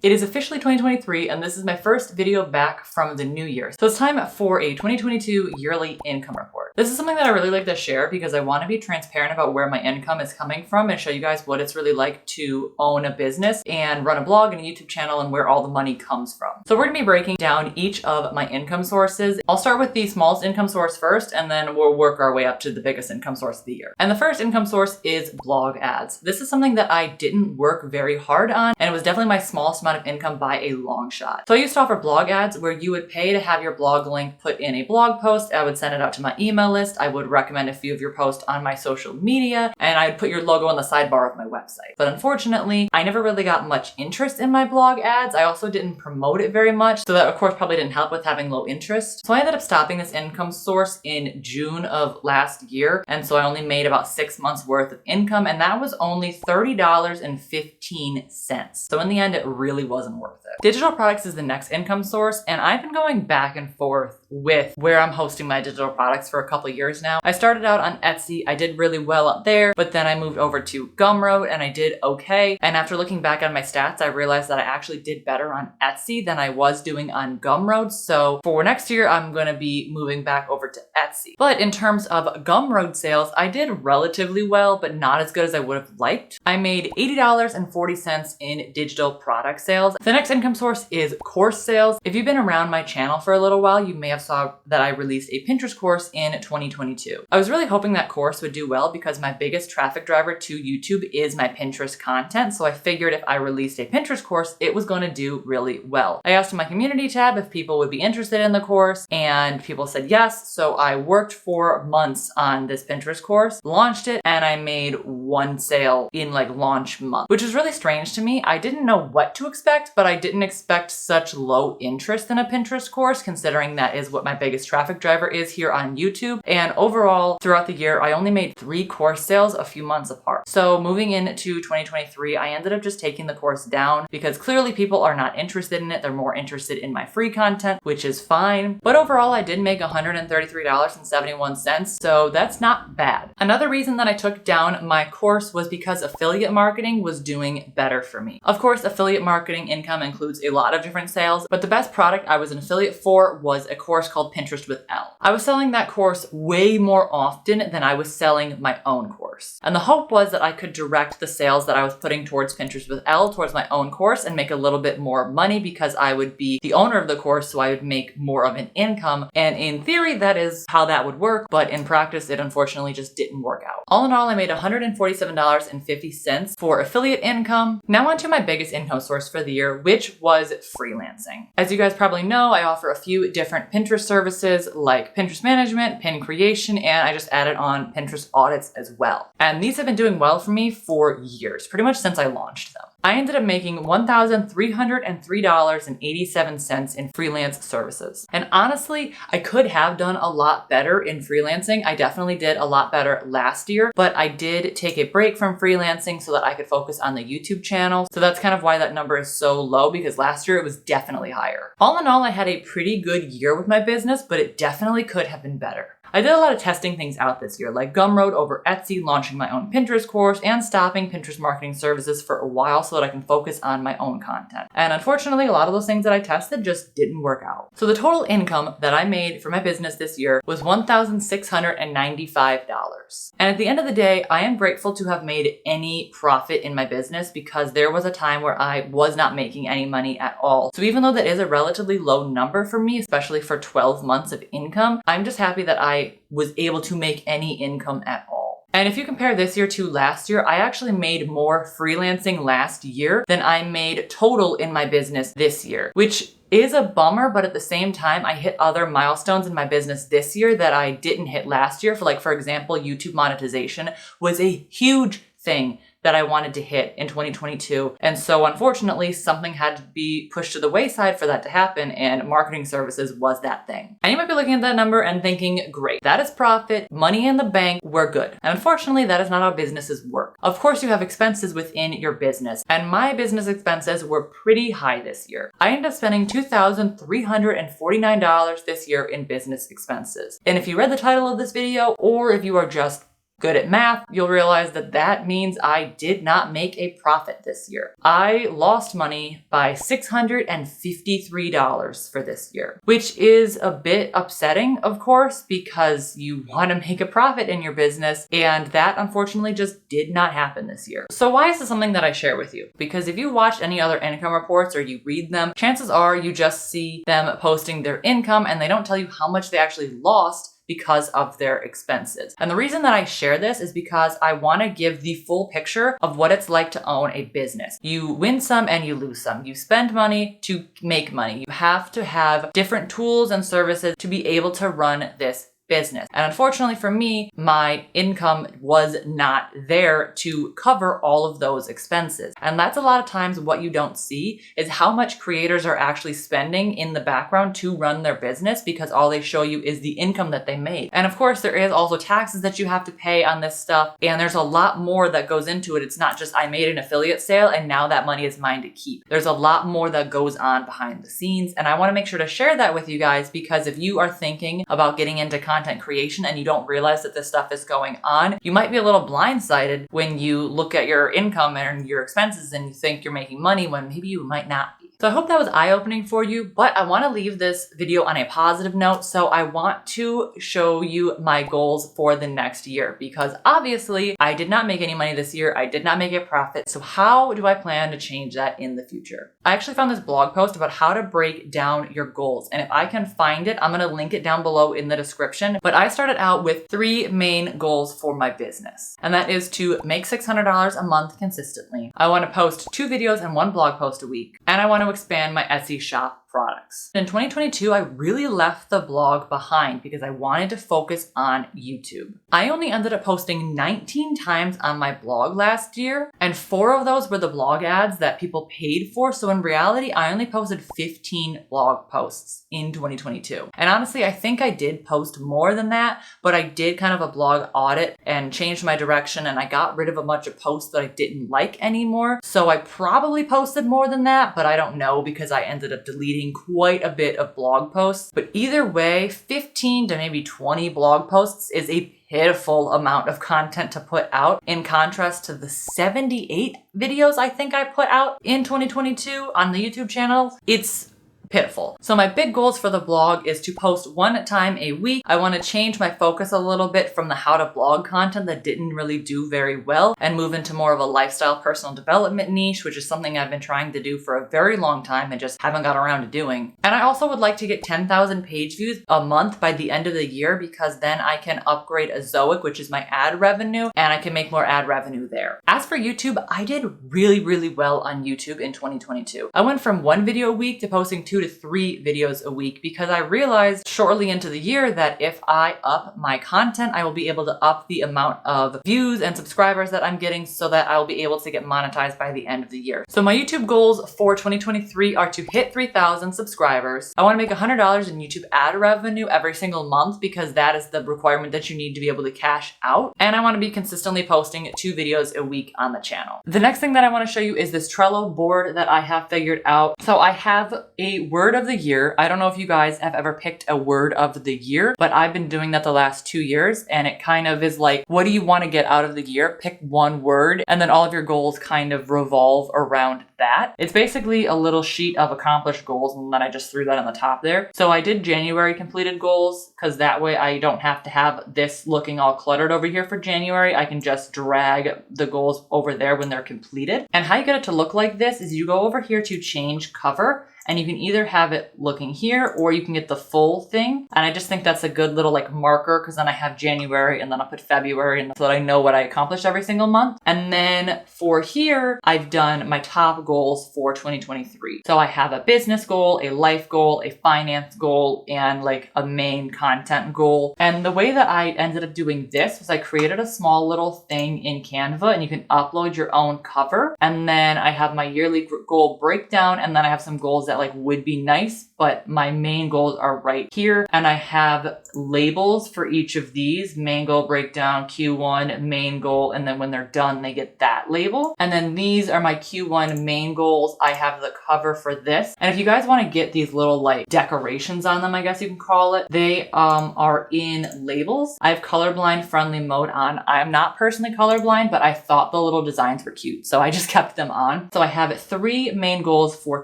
It is officially 2023 and this is my first video back from the new year. So it's time for a 2022 yearly income report. This is something that I really like to share because I want to be transparent about where my income is coming from and show you guys what it's really like to own a business and run a blog and a YouTube channel and where all the money comes from. So we're going to be breaking down each of my income sources. I'll start with the smallest income source first and then we'll work our way up to the biggest income source of the year. And the first income source is blog ads. This is something that I didn't work very hard on and it was definitely my smallest amount of income by a long shot. So I used to offer blog ads where you would pay to have your blog link put in a blog post. I would send it out to my email list. I would recommend a few of your posts on my social media and I'd put your logo on the sidebar of my website. But unfortunately, I never really got much interest in my blog ads. I also didn't promote it very much. So that of course probably didn't help with having low interest. So I ended up stopping this income source in June of last year. And so I only made about 6 months worth of income and that was only $30.15. So in the end, it really wasn't worth it. Digital products is the next income source and I've been going back and forth with where I'm hosting my digital products for a couple years now. I started out on Etsy. I did really well up there, but then I moved over to Gumroad and I did okay. And after looking back on my stats, I realized that I actually did better on Etsy than I was doing on Gumroad. So for next year, I'm going to be moving back over to Etsy. But in terms of Gumroad sales, I did relatively well, but not as good as I would have liked. I made $80.40 in digital product sales. The next income source is course sales. If you've been around my channel for a little while, you may have saw that I released a Pinterest course in 2022. I was really hoping that course would do well because my biggest traffic driver to YouTube is my Pinterest content. So I figured if I released a Pinterest course, it was going to do really well. I asked in my community tab if people would be interested in the course and people said yes. So I worked for months on this Pinterest course, launched it, and I made one sale in like launch month, which is really strange to me. I didn't know what to expect, but I didn't expect such low interest in a Pinterest course considering that is what my biggest traffic driver is here on YouTube. And overall, throughout the year, I only made 3 course sales a few months apart. So moving into 2023, I ended up just taking the course down because clearly people are not interested in it. They're more interested in my free content, which is fine. But overall, I did make $133.71. So that's not bad. Another reason that I took down my course was because affiliate marketing was doing better for me. Of course, affiliate marketing income includes a lot of different sales, but the best product I was an affiliate for was a course called Pinterest with Elle. I was selling that course way more often than I was selling my own course. And the hope was that I could direct the sales that I was putting towards Pinterest with Elle towards my own course and make a little bit more money because I would be the owner of the course, so I would make more of an income. And in theory, that is how that would work, but in practice, it unfortunately just didn't work out. All in all, I made $147.50 for affiliate income. Now on to my biggest income source for the year, which was freelancing. As you guys probably know, I offer a few different Pinterest services like Pinterest management, pin creation, and I just added on Pinterest audits as well. And these have been doing well for me for years, pretty much since I launched them. I ended up making $1,303.87 in freelance services. And honestly, I could have done a lot better in freelancing. I definitely did a lot better last year, but I did take a break from freelancing so that I could focus on the YouTube channel. So that's kind of why that number is so low because last year it was definitely higher. All in all, I had a pretty good year with my business, but it definitely could have been better. I did a lot of testing things out this year, like Gumroad over Etsy, launching my own Pinterest course, and stopping Pinterest marketing services for a while so that I can focus on my own content. And unfortunately, a lot of those things that I tested just didn't work out. So the total income that I made for my business this year was $1,695. And at the end of the day, I am grateful to have made any profit in my business because there was a time where I was not making any money at all. So even though that is a relatively low number for me, especially for 12 months of income, I'm just happy that I was able to make any income at all. And if you compare this year to last year, I actually made more freelancing last year than I made total in my business this year, which is a bummer, but at the same time, I hit other milestones in my business this year that I didn't hit last year. For example, YouTube monetization was a huge thing that I wanted to hit in 2022. And so unfortunately, something had to be pushed to the wayside for that to happen, and marketing services was that thing. And you might be looking at that number and thinking, great, that is profit, money in the bank, we're good. And unfortunately, that is not how businesses work. Of course, you have expenses within your business, and my business expenses were pretty high this year. I ended up spending $2,349 this year in business expenses. And if you read the title of this video, or if you are just good at math, you'll realize that that means I did not make a profit this year. I lost money by $653 for this year, which is a bit upsetting, of course, because you want to make a profit in your business, and that unfortunately just did not happen this year. So why is this something that I share with you? Because if you watch any other income reports or you read them, chances are you just see them posting their income and they don't tell you how much they actually lost because of their expenses. And the reason that I share this is because I want to give the full picture of what it's like to own a business. You win some and you lose some. You spend money to make money. You have to have different tools and services to be able to run this business. And unfortunately for me, my income was not there to cover all of those expenses. And that's a lot of times what you don't see is how much creators are actually spending in the background to run their business, because all they show you is the income that they made. And of course, there is also taxes that you have to pay on this stuff. And there's a lot more that goes into it. It's not just I made an affiliate sale and now that money is mine to keep. There's a lot more that goes on behind the scenes. And I want to make sure to share that with you guys, because if you are thinking about getting into content creation and you don't realize that this stuff is going on, you might be a little blindsided when you look at your income and your expenses and you think you're making money when maybe you might not be. So I hope that was eye-opening for you, but I want to leave this video on a positive note. So I want to show you my goals for the next year, because obviously I did not make any money this year. I did not make a profit. So how do I plan to change that in the future? I actually found this blog post about how to break down your goals. And if I can find it, I'm going to link it down below in the description. But I started out with 3 main goals for my business. And that is to make $600 a month consistently. I want to post 2 videos and 1 blog post a week. And I want to expand my Etsy shop products. In 2022, I really left the blog behind because I wanted to focus on YouTube. I only ended up posting 19 times on my blog last year, and 4 of those were the blog ads that people paid for. So in reality, I only posted 15 blog posts in 2022. And honestly, I think I did post more than that, but I did kind of a blog audit and changed my direction, and I got rid of a bunch of posts that I didn't like anymore. So I probably posted more than that, but I don't know because I ended up deleting quite a bit of blog posts. But either way, 15 to maybe 20 blog posts is a pitiful amount of content to put out, in contrast to the 78 videos I think I put out in 2022 on the YouTube channel. It's pitiful. So my big goals for the blog is to post 1 time a week. I want to change my focus a little bit from the how to blog content that didn't really do very well and move into more of a lifestyle personal development niche, which is something I've been trying to do for a very long time and just haven't got around to doing. And I also would like to get 10,000 page views a month by the end of the year, because then I can upgrade Azoic, which is my ad revenue, and I can make more ad revenue there. As for YouTube, I did really well on YouTube in 2022. I went from 1 video a week to posting 2 to 3 videos a week, because I realized shortly into the year that if I up my content, I will be able to up the amount of views and subscribers that I'm getting, so that I will be able to get monetized by the end of the year. So my YouTube goals for 2023 are to hit 3,000 subscribers. I want to make $100 in YouTube ad revenue every single month, because that is the requirement that you need to be able to cash out. And I want to be consistently posting 2 videos a week on the channel. The next thing that I want to show you is this Trello board that I have figured out. So I have a word of the year. I don't know if you guys have ever picked a word of the year, but I've been doing that the last 2 years, and it kind of is like, what do you want to get out of the year? Pick 1 word, and then all of your goals kind of revolve around that. It's basically a little sheet of accomplished goals, and then I just threw that on the top there. So I did January completed goals, because that way I don't have to have this looking all cluttered over here for January. I can just drag the goals over there when they're completed. And how you get it to look like this is you go over here to change cover, and you can either have it looking here or you can get the full thing. And I just think that's a good little like marker, because then I have January and then I'll put February, and so that I know what I accomplished every single month. And then for here, I've done my top goals for 2023. So I have a business goal, a life goal, a finance goal, and like a main content goal. And the way that I ended up doing this was I created a small little thing in Canva, and you can upload your own cover. And then I have my yearly goal breakdown, and then I have some goals that like would be nice but my main goals are right here. And I have labels for each of these: main goal breakdown, Q1, main goal, and then when they're done, they get that label. And then these are my Q1 main goals. I have the cover for this. And if you guys want to get these little like decorations on them, I guess you can call it, they are in labels. I have colorblind friendly mode on. I'm not personally colorblind, but I thought the little designs were cute, so I just kept them on. So I have 3 main goals for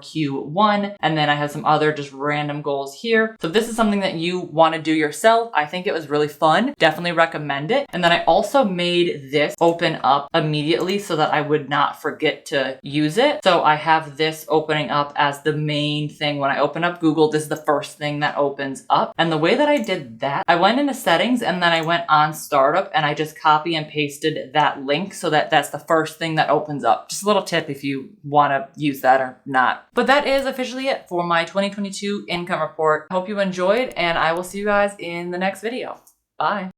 Q1, and then I have some other just random goals here. So if this is something that you want to do yourself, I think it was really fun. Definitely recommend it. And then I also made this open up immediately so that I would not forget to use it. So I have this opening up as the main thing. When I open up Google, this is the first thing that opens up. And the way that I did that, I went into settings and then I went on startup and I just copy and pasted that link so that that's the first thing that opens up. Just a little tip if you want to use that or not. But that is officially it for my 2022 income report. I hope you enjoyed, and I will see you guys in the next video. Bye.